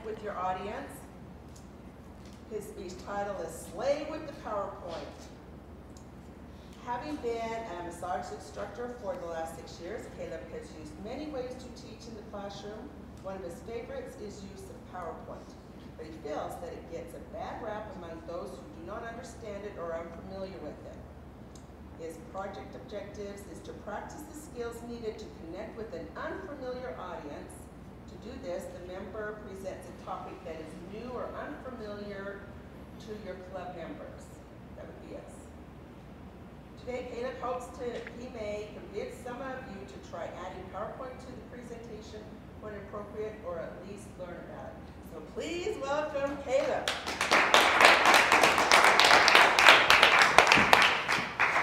with your audience. His speech title is Slay with the PowerPoint. Having been a massage instructor for the last 6 years, Caleb has used many ways to teach in the classroom. One of his favorites is use of PowerPoint, but he feels that it gets a bad rap among those who do not understand it or are unfamiliar with it. His project objectives is to practice the skills needed to connect with an unfamiliar audience. To do this, the member presents a topic that is new or unfamiliar to your club members. That would be us. Today, Caleb hopes he may convince some of you to try adding PowerPoint to the presentation when appropriate, or at least learn about it. So please welcome Caleb.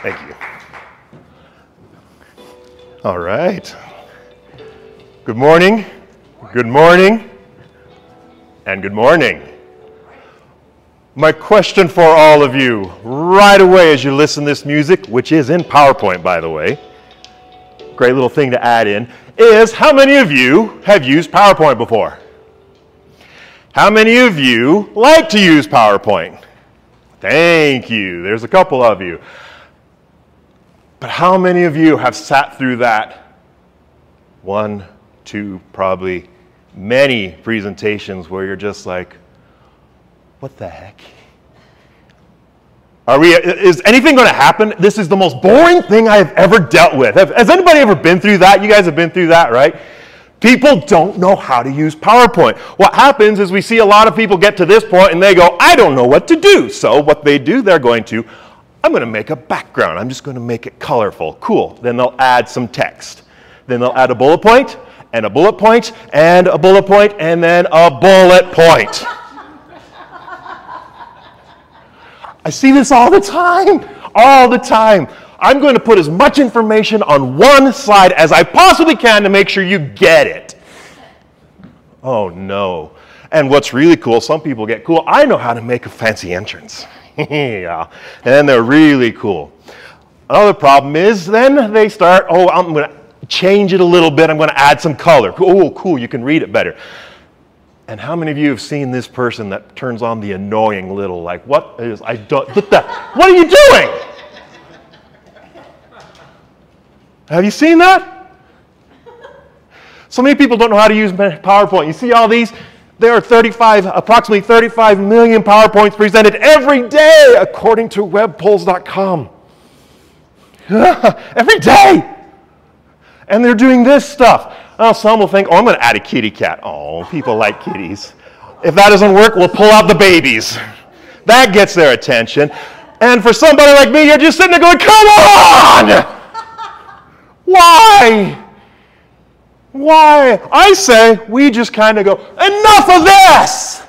Thank you. All right. Good morning, good morning, and good morning. My question for all of you right away as you listen to this music, which is in PowerPoint, by the way, great little thing to add in, is how many of you have used PowerPoint before? How many of you like to use PowerPoint? Thank you. There's a couple of you. But how many of you have sat through that 1, 2, probably many presentations where you're just like, what the heck? Is anything going to happen? This is the most boring thing I have ever dealt with. Has anybody ever been through that? You guys have been through that, right? People don't know how to use PowerPoint. What happens is we see a lot of people get to this point and they go, I don't know what to do. So what they do, I'm going to make a background. I'm just going to make it colorful. Cool. Then they'll add some text. Then they'll add a bullet point, and a bullet point, and a bullet point, and then a bullet point. I see this all the time, all the time. I'm going to put as much information on one slide as I possibly can to make sure you get it. Oh no. And what's really cool, some people get cool, I know how to make a fancy entrance. Yeah, and they're really cool. Another problem is then they start, oh, I'm going to change it a little bit, I'm going to add some color. Oh, cool, you can read it better. And how many of you have seen this person that turns on the annoying little, like, what are you doing? Have you seen that? So many people don't know how to use PowerPoint. You see all these? There are approximately 35 million PowerPoints presented every day, according to webpolls.com. Every day! And they're doing this stuff. Oh, some will think, oh, I'm going to add a kitty cat. Oh, people like kitties. If that doesn't work, we'll pull out the babies. That gets their attention. And for somebody like me, you're just sitting there going, come on! Why? Why? I say we just kind of go, enough of this!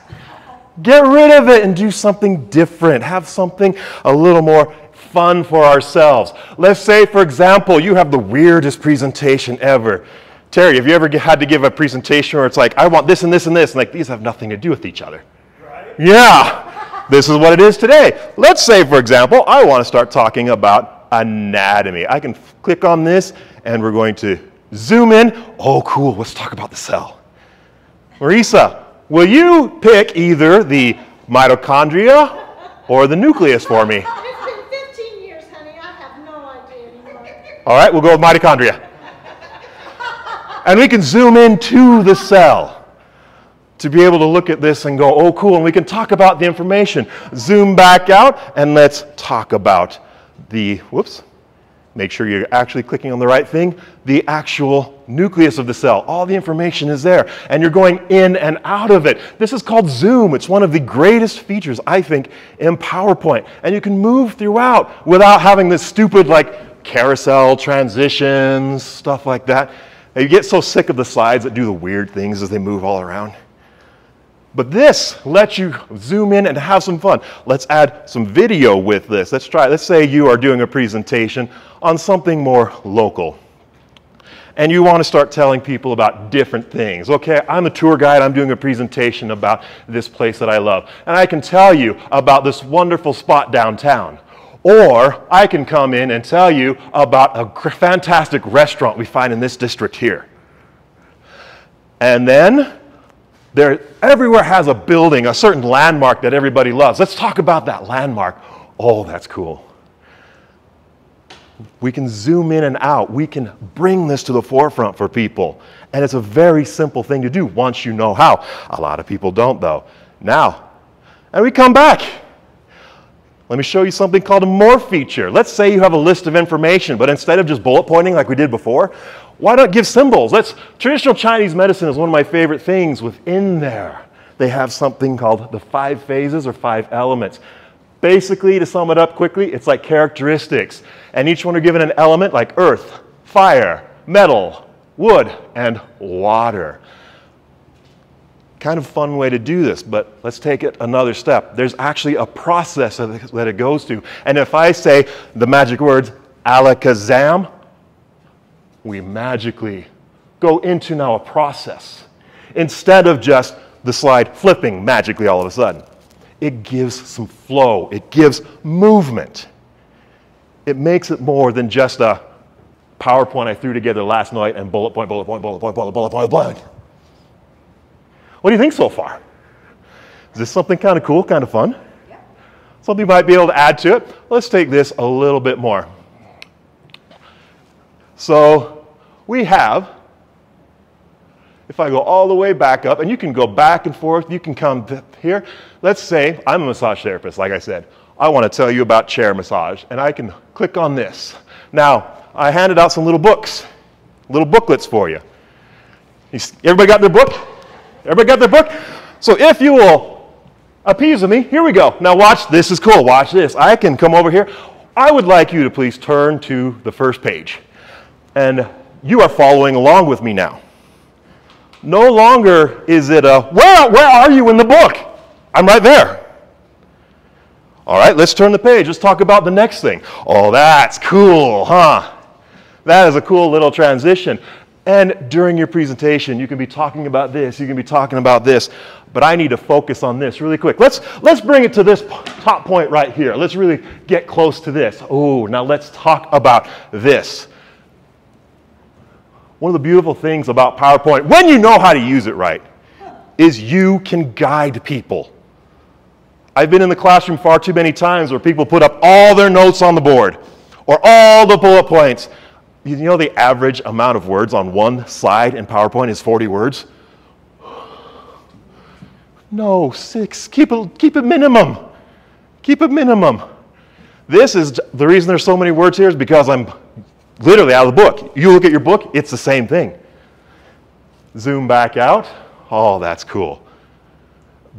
Get rid of it and do something different. Have something a little more fun for ourselves. Let's say, for example, you have the weirdest presentation ever. Terry, have you ever had to give a presentation where it's like, I want this and this and this, and like these have nothing to do with each other? Right? Yeah, this is what it is today. Let's say, for example, I want to start talking about anatomy. I can click on this, and we're going to zoom in. Oh, cool, let's talk about the cell. Marisa, will you pick either the mitochondria or the nucleus for me? It's been 15 years, honey. I have no idea anymore. All right, we'll go with mitochondria. And we can zoom into the cell to be able to look at this and go, oh, cool, and we can talk about the information. Zoom back out, and let's talk about the, whoops, make sure you're actually clicking on the right thing, the actual nucleus of the cell. All the information is there, and you're going in and out of it. This is called Zoom. It's one of the greatest features, I think, in PowerPoint. And you can move throughout without having this stupid, like, carousel transitions, stuff like that. Now, you get so sick of the slides that do the weird things as they move all around. But this lets you zoom in and have some fun. Let's add some video with this. Let's try. Let's say you are doing a presentation on something more local. And you want to start telling people about different things. Okay, I'm a tour guide. I'm doing a presentation about this place that I love. And I can tell you about this wonderful spot downtown. Or I can come in and tell you about a fantastic restaurant we find in this district here. And then Everywhere has a building, a certain landmark that everybody loves. Let's talk about that landmark. Oh, that's cool. We can zoom in and out. We can bring this to the forefront for people. And it's a very simple thing to do once you know how. A lot of people don't, though. Now, and we come back. Let me show you something called a morph feature. Let's say you have a list of information, but instead of just bullet pointing like we did before, why not give symbols? Traditional Chinese medicine is one of my favorite things within there. They have something called the 5 phases or 5 elements. Basically, to sum it up quickly, it's like characteristics. And each one are given an element like earth, fire, metal, wood, and water. Kind of fun way to do this, but let's take it another step. There's actually a process that it goes to. And if I say the magic words, alakazam, we magically go into now a process. Instead of just the slide flipping magically all of a sudden. It gives some flow. It gives movement. It makes it more than just a PowerPoint I threw together last night and bullet point, bullet point, bullet point, bullet point, bullet point. What do you think so far? Is this something kind of cool, kind of fun? Yeah. Something you might be able to add to it. Let's take this a little bit more. So we have, if I go all the way back up, and you can go back and forth, you can come here. Let's say I'm a massage therapist, like I said. I want to tell you about chair massage, and I can click on this. Now, I handed out some little books, little booklets for you. Everybody got their book? Everybody got their book? So if you will appease me, here we go. Now watch, this is cool, watch this. I can come over here. I would like you to please turn to the first page. And you are following along with me now. No longer is it a, where are you in the book? I'm right there. All right, let's turn the page. Let's talk about the next thing. Oh, that's cool, huh? That is a cool little transition. And during your presentation, you can be talking about this, you can be talking about this, but I need to focus on this really quick. Let's bring it to this top point right here. Let's really get close to this. Oh, now let's talk about this. One of the beautiful things about PowerPoint, when you know how to use it right, is you can guide people. I've been in the classroom far too many times where people put up all their notes on the board or all the bullet points. You know the average amount of words on one slide in PowerPoint is 40 words? No, 6. Keep it minimum. Keep it minimum. This is the reason there's so many words here is because I'm literally out of the book. You look at your book, it's the same thing. Zoom back out. Oh, that's cool.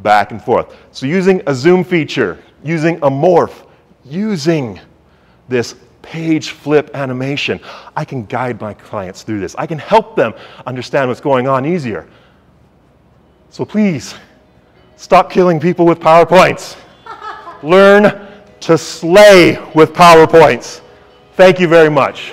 Back and forth. So using a zoom feature, using a morph, using this page flip animation, I can guide my clients through this. I can help them understand what's going on easier. So please, stop killing people with PowerPoints. Learn to slay with PowerPoints. Thank you very much.